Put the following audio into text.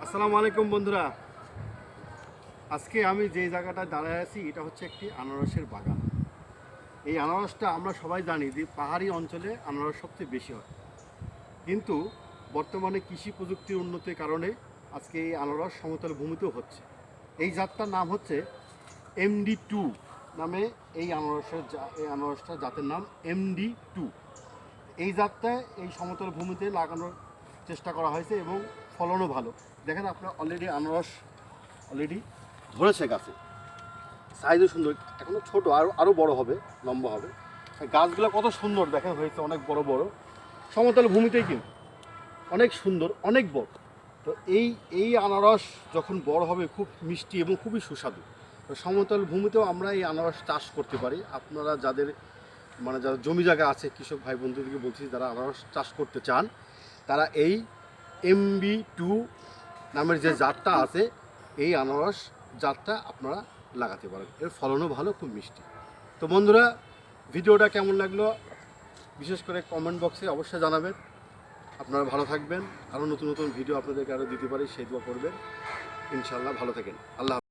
আসসালামু আলাইকুম বন্ধুরা। আজকে আমি যে জায়গাটায় দাঁড়ায় আছি এটা হচ্ছে একটি আনারসের বাগান। এই আনারসটা আমরা সবাই জানি যে পাহাড়ি অঞ্চলে আনারস সবচেয়ে বেশি হয়, কিন্তু বর্তমানে কৃষি প্রযুক্তির উন্নতির কারণে আজকে এই আনারস সমতল ভূমিতেও হচ্ছে। এই জাতটার নাম হচ্ছে MD2 নামে এই আনারসটার জাতের নাম MD2। এই জাতটা এই সমতল ভূমিতে লাগানোর চেষ্টা করা হয়েছে এবং ফলনও ভালো। দেখেন আপনার অলরেডি ধরেছে গাছে, সাইজও সুন্দর, এখনো ছোট, আরও বড় হবে, লম্বা হবে। গাছগুলো কত সুন্দর দেখেন হয়েছে, অনেক বড় বড়, সমতল ভূমিতেই কিন্তু অনেক সুন্দর, অনেক বড়। তো এই আনারস যখন বড় হবে খুব মিষ্টি এবং খুবই সুস্বাদু। তো সমতল ভূমিতেও আমরা এই আনারস চাষ করতে পারি। আপনারা যাদের যারা জমি জায়গা আছে, কৃষক ভাই বন্ধুদেরকে বলছি, যারা আনারস চাষ করতে চান তারা এই MD2 নামের যে জাতটা আছে এই আনারস জাতটা আপনারা লাগাতে পারেন। এর ফলনও ভালো, খুব মিষ্টি। তো বন্ধুরা, ভিডিওটা কেমন লাগলো বিশেষ করে কমেন্ট বক্সে অবশ্যই জানাবেন। আপনারা ভালো থাকবেন, আরও নতুন নতুন ভিডিও আপনাদেরকে আরও দিতে পারি সেই দোয়া করবেন। ইনশাআল্লাহ ভালো থাকেন। আল্লাহ।